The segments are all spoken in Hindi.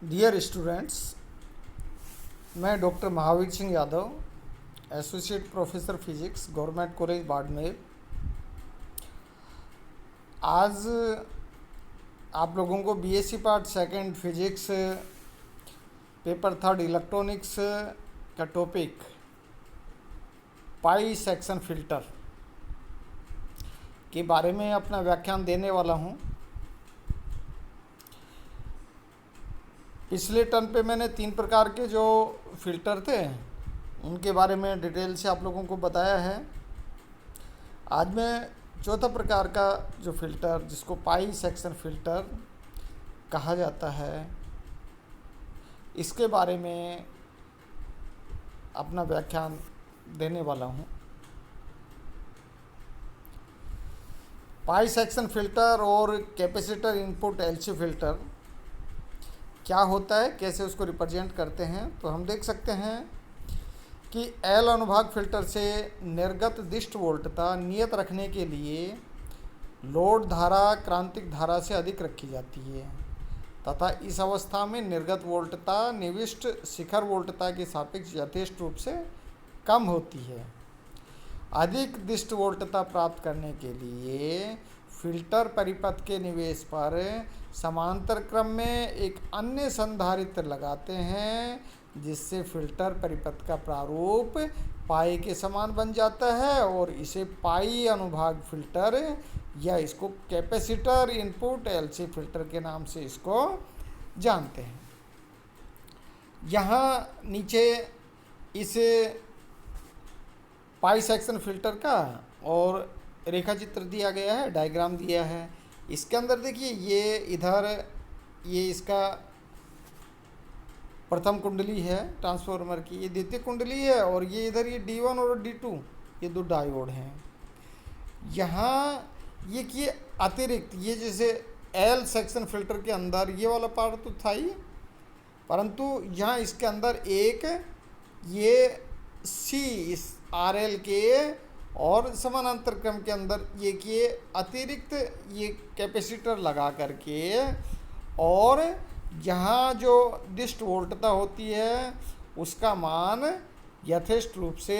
डियर स्टूडेंट्स, मैं doctor Mahavir Singh Yadav, associate professor physics, government college Barmer. आज आप लोगों को BSc part second physics paper third electronics का टॉपिक पाई सेक्शन फिल्टर के बारे में अपना व्याख्यान देने वाला हूँ। पिछले टर्म पे मैंने 3 प्रकार के जो फ़िल्टर थे उनके बारे में डिटेल से आप लोगों को बताया है। आज मैं चौथा प्रकार का जो फ़िल्टर, जिसको पाई सेक्शन फ़िल्टर कहा जाता है, इसके बारे में अपना व्याख्यान देने वाला हूँ। पाई सेक्शन फ़िल्टर और कैपेसिटर इनपुट एलसी फ़िल्टर क्या होता है, कैसे उसको रिप्रेजेंट करते हैं, तो हम देख सकते हैं कि एल अनुभाग फ़िल्टर से निर्गत दिष्ट वोल्टता नियत रखने के लिए लोड धारा क्रांतिक धारा से अधिक रखी जाती है तथा इस अवस्था में निर्गत वोल्टता निविष्ट शिखर वोल्टता के सापेक्ष यथेष्ट रूप से कम होती है। अधिक दिष्ट वोल्टता प्राप्त करने के लिए फिल्टर परिपथ के निवेश पर समांतर क्रम में एक अन्य संधारित्र लगाते हैं, जिससे फिल्टर परिपथ का प्रारूप पाई के समान बन जाता है और इसे पाई अनुभाग फिल्टर या इसको कैपेसिटर इनपुट एलसी फिल्टर के नाम से इसको जानते हैं। यहाँ नीचे इस पाई सेक्शन फिल्टर का और रेखा चित्र दिया गया है, डायग्राम दिया है। इसके अंदर देखिए, ये इधर ये इसका प्रथम कुंडली है ट्रांसफार्मर की, ये द्वितीय कुंडली है, और ये इधर ये D1 और D2 ये दो डायोड हैं। यहाँ ये कि अतिरिक्त ये जैसे एल सेक्शन फिल्टर के अंदर ये वाला पार्ट तो था ही, परंतु यहाँ इसके अंदर एक ये सी इस RL के और समानांतर क्रम के अंदर ये कि अतिरिक्त ये कैपेसिटर लगा करके और यहाँ जो दिष्ट वोल्टता होती है उसका मान यथेष्ट रूप से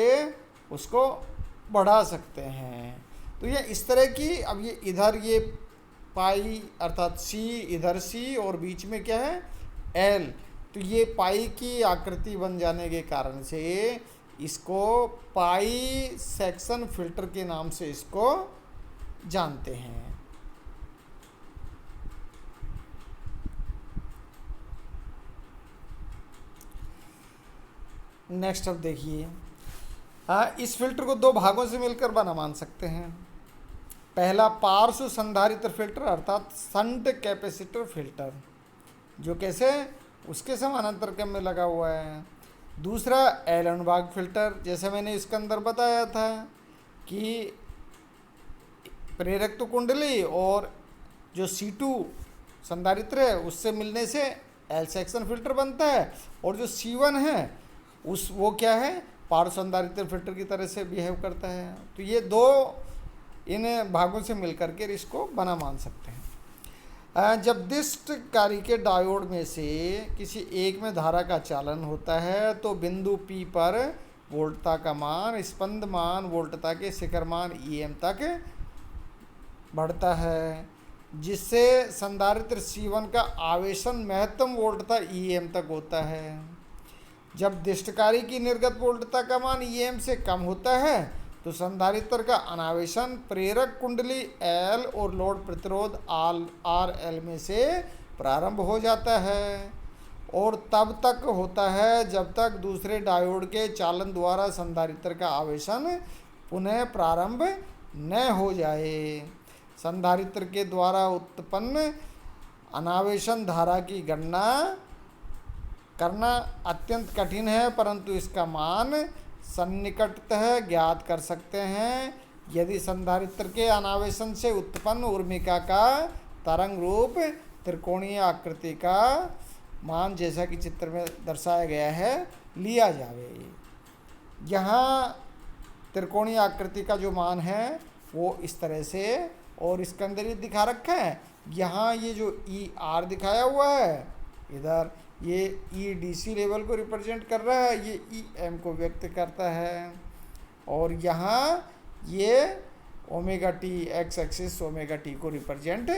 उसको बढ़ा सकते हैं। तो ये इस तरह की, अब ये इधर ये पाई अर्थात सी, इधर सी और बीच में क्या है एल, तो ये पाई की आकृति बन जाने के कारण से इसको पाई सेक्शन फिल्टर के नाम से इसको जानते हैं। नेक्स्ट अब देखिए, इस फिल्टर को 2 भागों से मिलकर बना मान सकते हैं। पहला पार्श्व संधारित्र फिल्टर अर्थात शंट कैपेसिटर फिल्टर, जो कैसे उसके समानांतर क्रम में लगा हुआ है। दूसरा एल अनुभाग फिल्टर, जैसे मैंने इसके अंदर बताया था कि प्रेरक तो कुंडली और जो C2 संधारित्र है उससे मिलने से एल सेक्शन फिल्टर बनता है, और जो C1 है वो क्या है, पार्श्व संधारित्र फिल्टर की तरह से बिहेव करता है। तो ये 2 इन भागों से मिलकर के इसको बना मान सकते हैं। जब दिष्टकारी के डायोड में से किसी एक में धारा का चालन होता है तो बिंदु P पर वोल्टता का मान स्पंद मान वोल्टता के शिखर मान EM तक बढ़ता है, जिससे संधारित्र C1 का आवेशन महत्तम वोल्टता EM तक होता है। जब दिष्टकारी की निर्गत वोल्टता का मान EM से कम होता है तो संधारित्र का अनावेशन प्रेरक कुंडली L और लोड प्रतिरोध RL में से प्रारंभ हो जाता है और तब तक होता है जब तक दूसरे डायोड के चालन द्वारा संधारित्र का आवेशन पुनः प्रारंभ न हो जाए। संधारित्र के द्वारा उत्पन्न अनावेशन धारा की गणना करना अत्यंत कठिन है, परंतु इसका मान सन्निकटतः ज्ञात कर सकते हैं यदि संधारित्र के अनावेशन से उत्पन्न ऊर्मिका का तरंग रूप त्रिकोणीय आकृति का मान जैसा कि चित्र में दर्शाया गया है लिया जावे। यहाँ त्रिकोणीय आकृति का जो मान है वो इस तरह से, और इसके अंदर ये दिखा रखा है, यहाँ ये जो ER दिखाया हुआ है इधर ये ई डी सी लेवल को रिप्रेजेंट कर रहा है, ये ई एम को व्यक्त करता है, और यहाँ ये omega T x axis omega T को रिप्रेजेंट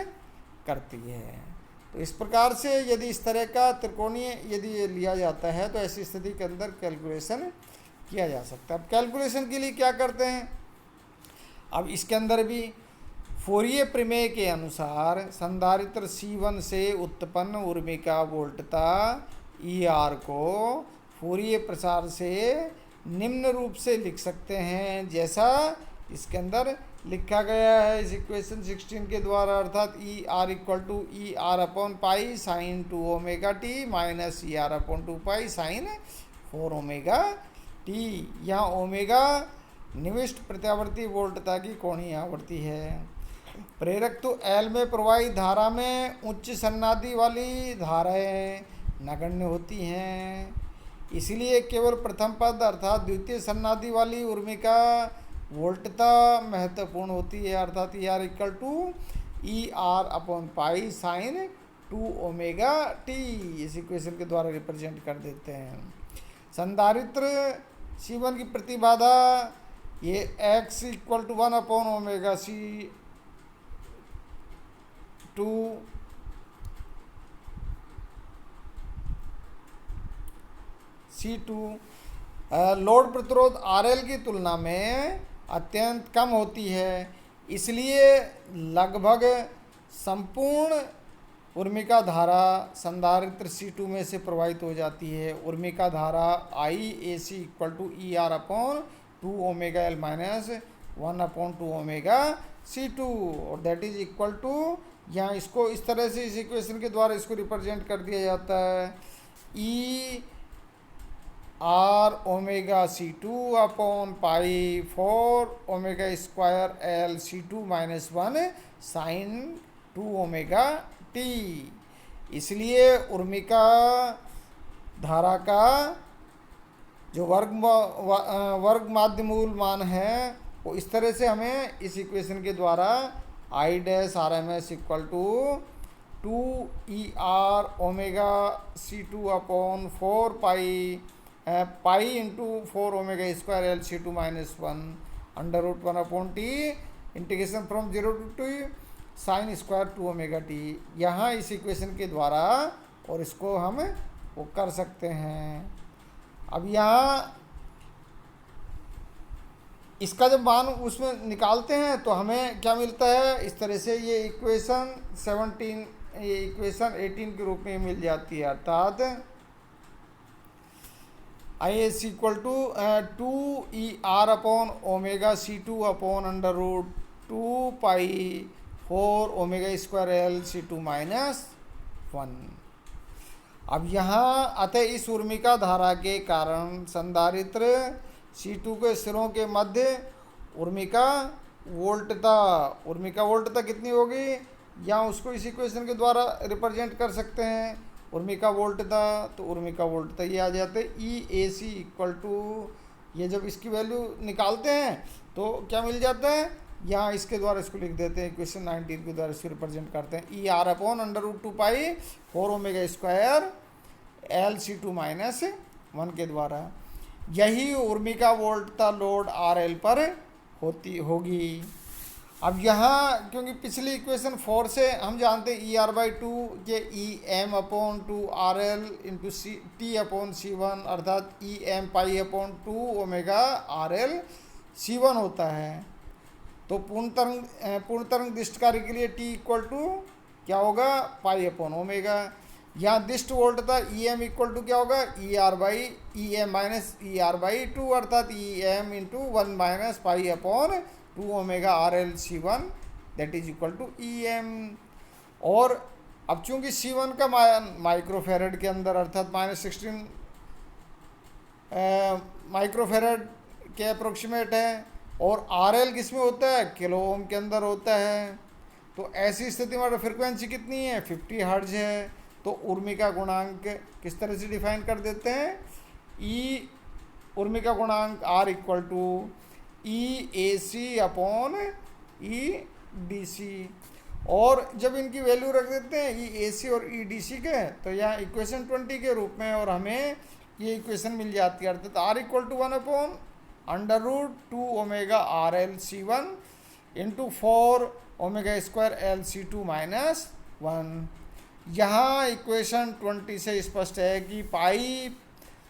करती है। तो इस प्रकार से यदि इस तरह का त्रिकोणीय यदि ये लिया जाता है तो ऐसी स्थिति के अंदर कैलकुलेशन किया जा सकता है। अब कैलकुलेशन के लिए क्या करते हैं, अब इसके अंदर भी फोरिये प्रमेय के अनुसार संधारित्र C1 से उत्पन्न ऊर्मिका वोल्टता ER को फोरिये प्रसार से निम्न रूप से लिख सकते हैं, जैसा इसके अंदर लिखा गया है इस इक्वेशन 16 के द्वारा, अर्थात ER equal to ER upon pi sine 2 omega t minus ER upon 2 pi sine 4 omega t. यहाँ ओमेगा निविष्ट प्रत्यावर्ती वोल्टता की कोणीय आवृत्ति है। प्रेरक तो एल में प्रवाहित धारा में उच्च सन्नादि वाली धाराएं नगण्य होती हैं, इसलिए केवल प्रथम पद अर्थात द्वितीय सन्नादि वाली ऊर्मिका वोल्टता महत्वपूर्ण होती है, अर्थात ER equal to ER upon pi sine 2 omega t इस इक्वेशन के द्वारा रिप्रेजेंट कर देते हैं। संधारित्र C1 की प्रतिबाधा ये x equal to 1 upon omega C2 load प्रतिरोध RL की तुलना में अत्यंत कम होती है, इसलिए लगभग संपूर्ण ऊर्मिका धारा संधारित्र C2 में से प्रवाहित हो जाती है। ऊर्मिका धारा IAC equal to ER upon 2 omega L minus 1 upon 2 omega C2, और दैट इज इक्वल टू, यहाँ इसको इस तरह से इस इक्वेशन के द्वारा इसको रिप्रेजेंट कर दिया जाता है, ER omega C2 upon pi 4 omega square L C2 minus 1 sine 2 omega t. इसलिए ऊर्मिका धारा का जो वर्ग माध्य मूल मान है वो इस तरह से हमें इस इक्वेशन के द्वारा I dash RMS equal to 2ER omega C2 upon 4 pi into 4 omega square L C2 minus 1 under root 1 upon t integration from 0 to t sine square 2 omega t, यहाँ इस इक्वेशन के द्वारा और इसको हम वो कर सकते हैं। अब यहाँ इसका जब मान उसमें निकालते हैं तो हमें क्या मिलता है, इस तरह से ये इक्वेशन 18 के रूप में मिल जाती है, अर्थात IAC equal to 2ER upon omega C2 upon under root 2 pi 4 omega square L C2 minus 1। अब यहाँ अतः इस ऊर्मिका धारा के कारण संधारित्र C2 के सिरों के मध्य ऊर्मिका वोल्टता कितनी होगी, यहाँ उसको इस इक्वेशन के द्वारा रिप्रेजेंट कर सकते हैं। ऊर्मिका वोल्टता ये आ जाते हैं EAC इक्वल टू, ये जब इसकी वैल्यू निकालते हैं तो क्या मिल जाता है, यहाँ इसके द्वारा इसको लिख देते हैं, इक्वेशन 19 के द्वारा इसको रिप्रेजेंट करते हैं ER upon under root 2 pi 4 omega square L C2 minus 1 के द्वारा। यही ऊर्मिका वोल्टता लोड RL पर होगी। अब यहाँ क्योंकि पिछली इक्वेशन 4 से हम जानते हैं ER बाई 2 ये EM upon 2 RL into T upon C1 अर्थात EM पाई अपॉन 2 ओमेगा RL C1 होता है। तो पूर्ण तरंग दिष्ट कार्य के लिए T इक्वल टू क्या होगा, पाई अपॉन ओमेगा। यहाँ दिष्ट वोल्टता EM इक्वल टू क्या होगा, ER by EM minus ER by 2 अर्थात EM into 1 minus pi upon 2 omega RL C1 that is equal to EM। और अब चूंकि C1 का माइक्रोफेरेड के अंदर अर्थात -16 माइक्रोफेरेड के अप्रोक्सीमेट है, और RL किस में होता है, किलो ओम के अंदर होता है। तो ऐसी स्थिति में फ्रिक्वेंसी कितनी है, 50 हर्ट्ज है। तो ऊर्मिका गुणांक किस तरह से डिफाइन कर देते हैं, ऊर्मिका गुणांक R equal to EAC upon EDC। और जब इनकी वैल्यू रख देते हैं ई ए सी और ई डी सी के, तो यहाँ इक्वेशन 20 के रूप में, और हमें ये इक्वेशन मिल जाती है, अर्थात R equal to 1/√2 omega RL C1 into 4 ओमेगा² LC2 - 1। यहाँ इक्वेशन 20 से स्पष्ट है कि पाई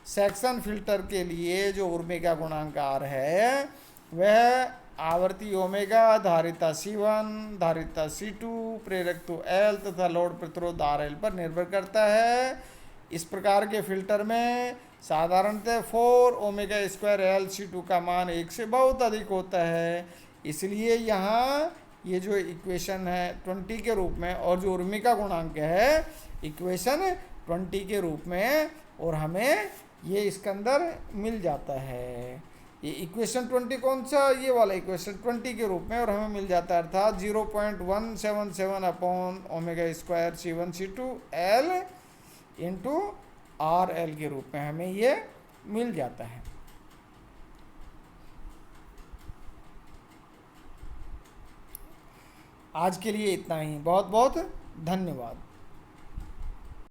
सेक्शन फिल्टर के लिए जो ओमेगा गुणांक आर है वह आवर्ती ओमेगा, धारिता C1, धारिता C2, प्रेरकत्व L तथा लोड प्रतिरोध RL पर निर्भर करता है। इस प्रकार के फिल्टर में साधारणतः 4 ओमेगा² LC2 का मान 1 से बहुत अधिक होता है। इसलिए यहाँ ये जो इक्वेशन है 20 के रूप में, और जो ओमेगा गुणांक है इक्वेशन 20 के रूप में, और हमें ये इसके अंदर मिल जाता है। ये इक्वेशन 20 कौन सा, ये वाला इक्वेशन 20 के रूप में, और हमें मिल जाता है अर्थात 0.177/ओमेगा² C1 C2 L into RL के रूप में हमें ये मिल जाता है। आज के लिए इतना ही। बहुत बहुत धन्यवाद।